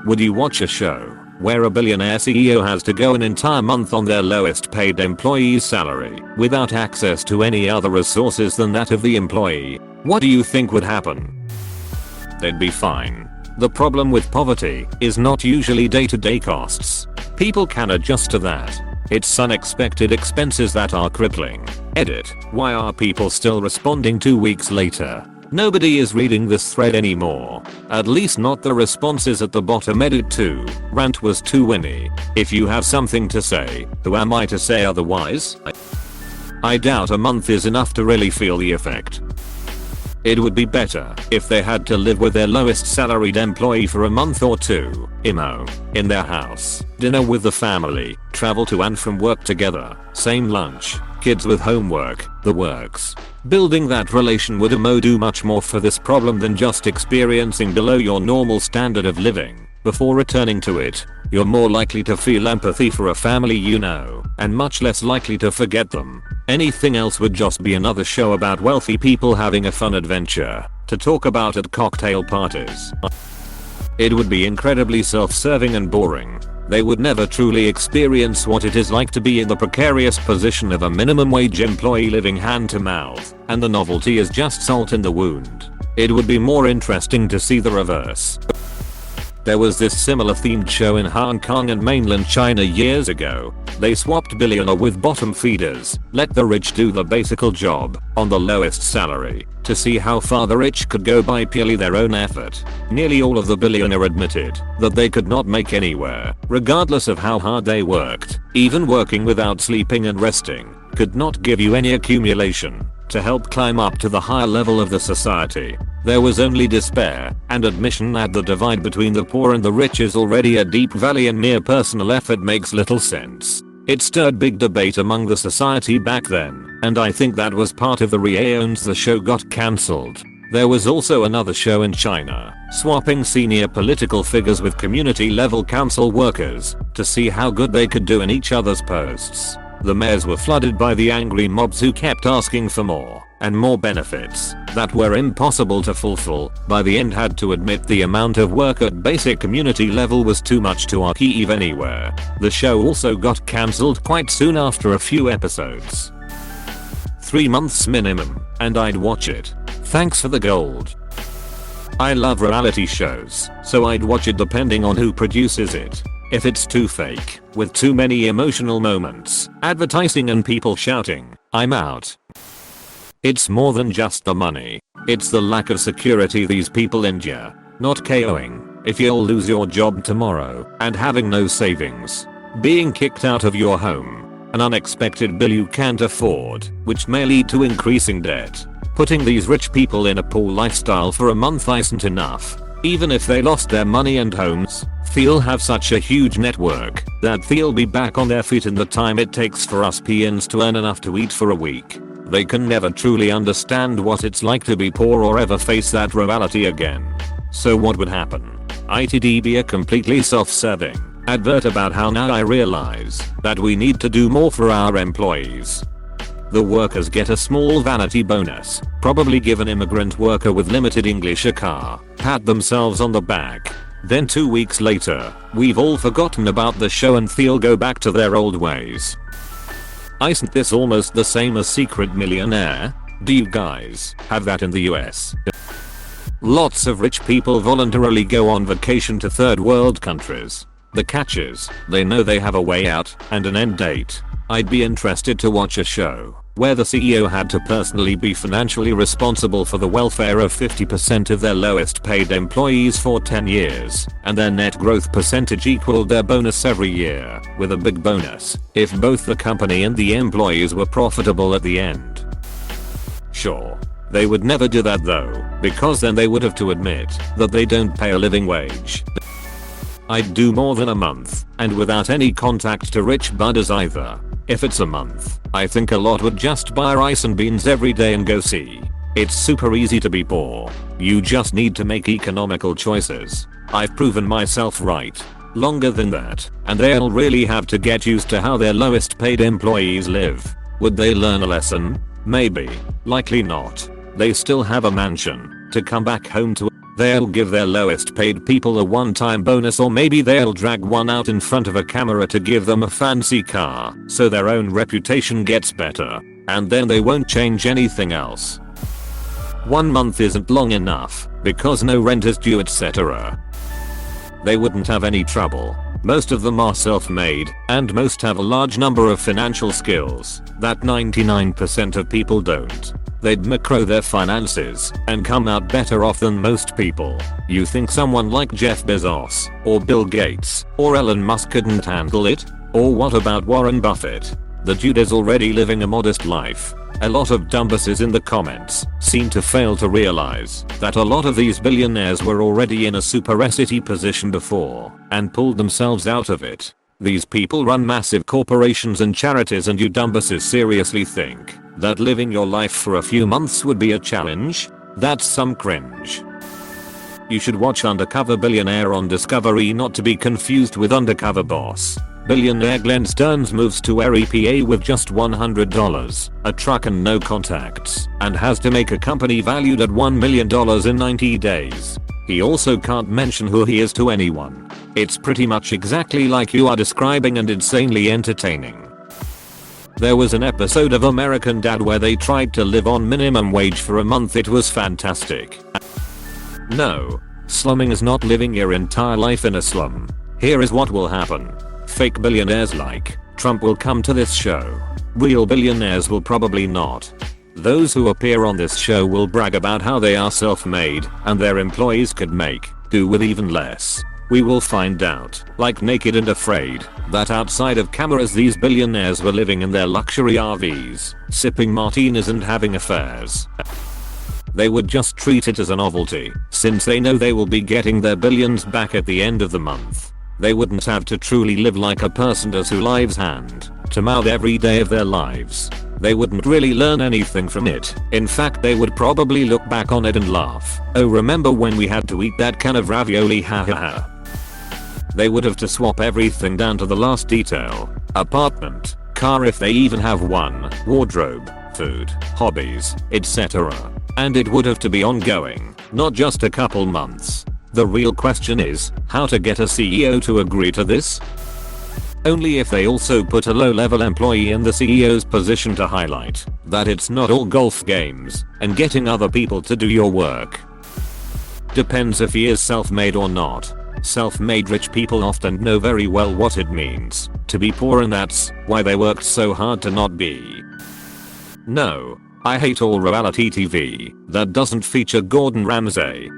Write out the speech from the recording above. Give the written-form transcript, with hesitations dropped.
Would you watch a show where a billionaire CEO has to go an entire month on their lowest paid employee's salary without access to any other resources than that of the employee? What do you think would happen? They'd be fine. The problem with poverty is not usually day-to-day costs. People can adjust to that. It's unexpected expenses that are crippling. Edit. Why are people still responding 2 weeks later? Nobody is reading this thread anymore. At least not the responses at the bottom. Edit 2. Rant was too winny. If you have something to say, who am I to say otherwise? I doubt a month is enough to really feel the effect. It would be better if they had to live with their lowest salaried employee for a month or two, in their house, dinner with the family, travel to and from work together, same lunch, kids with homework, the works. Building that relation would do much more for this problem than just experiencing below your normal standard of living. Before returning to it, you're more likely to feel empathy for a family you know, and much less likely to forget them. Anything else would just be another show about wealthy people having a fun adventure to talk about at cocktail parties. It would be incredibly self-serving and boring. They would never truly experience what it is like to be in the precarious position of a minimum wage employee living hand to mouth, and the novelty is just salt in the wound. It would be more interesting to see the reverse. There was this similar themed show in Hong Kong and mainland China years ago. They swapped billionaire with bottom feeders, let the rich do the basic job, on the lowest salary, to see how far the rich could go by purely their own effort. Nearly all of the billionaire admitted that they could not make anywhere, regardless of how hard they worked. Even working without sleeping and resting could not give you any accumulation to help climb up to the higher level of the society. There was only despair and admission that the divide between the poor and the rich is already a deep valley and mere personal effort makes little sense. It stirred big debate among the society back then, and I think that was part of the reasons the show got cancelled. There was also another show in China, swapping senior political figures with community level council workers to see how good they could do in each other's posts. The mayors were flooded by the angry mobs who kept asking for more and more benefits that were impossible to fulfill. By the end had to admit the amount of work at basic community level was too much to archive anywhere. The show also got cancelled quite soon after a few episodes. 3 months minimum, and I'd watch it. Thanks for the gold. I love reality shows, so I'd watch it depending on who produces it. If it's too fake, with too many emotional moments, advertising and people shouting, I'm out. It's more than just the money. It's the lack of security these people endure. Not KOing if you'll lose your job tomorrow and having no savings. Being kicked out of your home. An unexpected bill you can't afford, which may lead to increasing debt. Putting these rich people in a poor lifestyle for a month isn't enough. Even if they lost their money and homes, they'll have such a huge network that they'll be back on their feet in the time it takes for us peons to earn enough to eat for a week. They can never truly understand what it's like to be poor or ever face that reality again. So what would happen? It'd be a completely self-serving advert about how now I realize that we need to do more for our employees. The workers get a small vanity bonus, probably give an immigrant worker with limited English a car, pat themselves on the back. Then 2 weeks later, we've all forgotten about the show and they'll go back to their old ways. Isn't this almost the same as Secret Millionaire? Do you guys have that in the US? Lots of rich people voluntarily go on vacation to third world countries. The catch is, they know they have a way out and an end date. I'd be interested to watch a show where the CEO had to personally be financially responsible for the welfare of 50% of their lowest paid employees for 10 years, and their net growth percentage equaled their bonus every year, with a big bonus if both the company and the employees were profitable at the end. Sure, they would never do that though, because then they would have to admit that they don't pay a living wage. I'd do more than a month, and without any contact to rich budders either. If it's a month, I think a lot would just buy rice and beans every day and go see. It's super easy to be poor. You just need to make economical choices. I've proven myself right. Longer than that, and they'll really have to get used to how their lowest paid employees live. Would they learn a lesson? Maybe. Likely not. They still have a mansion to come back home to. They'll give their lowest paid people a one-time bonus, or maybe they'll drag one out in front of a camera to give them a fancy car so their own reputation gets better. And then they won't change anything else. 1 month isn't long enough because no rent is due, etc. They wouldn't have any trouble. Most of them are self-made, and most have a large number of financial skills that 99% of people don't. They'd macro their finances and come out better off than most people. You think someone like Jeff Bezos, or Bill Gates, or Elon Musk couldn't handle it? Or what about Warren Buffett? The dude is already living a modest life. A lot of dumbasses in the comments seem to fail to realize that a lot of these billionaires were already in a superessity position before and pulled themselves out of it. These people run massive corporations and charities, and you dumbasses seriously think that living your life for a few months would be a challenge? That's some cringe. You should watch Undercover Billionaire on Discovery, not to be confused with Undercover Boss. Billionaire Glenn Stearns moves to Erie, PA with just $100, a truck and no contacts, and has to make a company valued at $1 million in 90 days. He also can't mention who he is to anyone. It's pretty much exactly like you are describing, and insanely entertaining. There was an episode of American Dad where they tried to live on minimum wage for a month. It was fantastic. No, slumming is not living your entire life in a slum. Here is what will happen. Fake billionaires like Trump will come to this show. Real billionaires will probably not. Those who appear on this show will brag about how they are self-made and their employees could do with even less. We will find out, like Naked and Afraid, that outside of cameras these billionaires were living in their luxury RVs, sipping martinis and having affairs. They would just treat it as a novelty, since they know they will be getting their billions back at the end of the month. They wouldn't have to truly live like a person does who lives hand to mouth every day of their lives. They wouldn't really learn anything from it. In fact, they would probably look back on it and laugh. Oh, remember when we had to eat that can of ravioli, ha ha ha. They would have to swap everything down to the last detail. Apartment, car if they even have one, wardrobe, food, hobbies, etc. And it would have to be ongoing, not just a couple months. The real question is, how to get a CEO to agree to this? Only if they also put a low-level employee in the CEO's position to highlight that it's not all golf games and getting other people to do your work. Depends if he is self-made or not. Self-made rich people often know very well what it means to be poor, and that's why they worked so hard to not be. No, I hate all reality TV that doesn't feature Gordon Ramsay.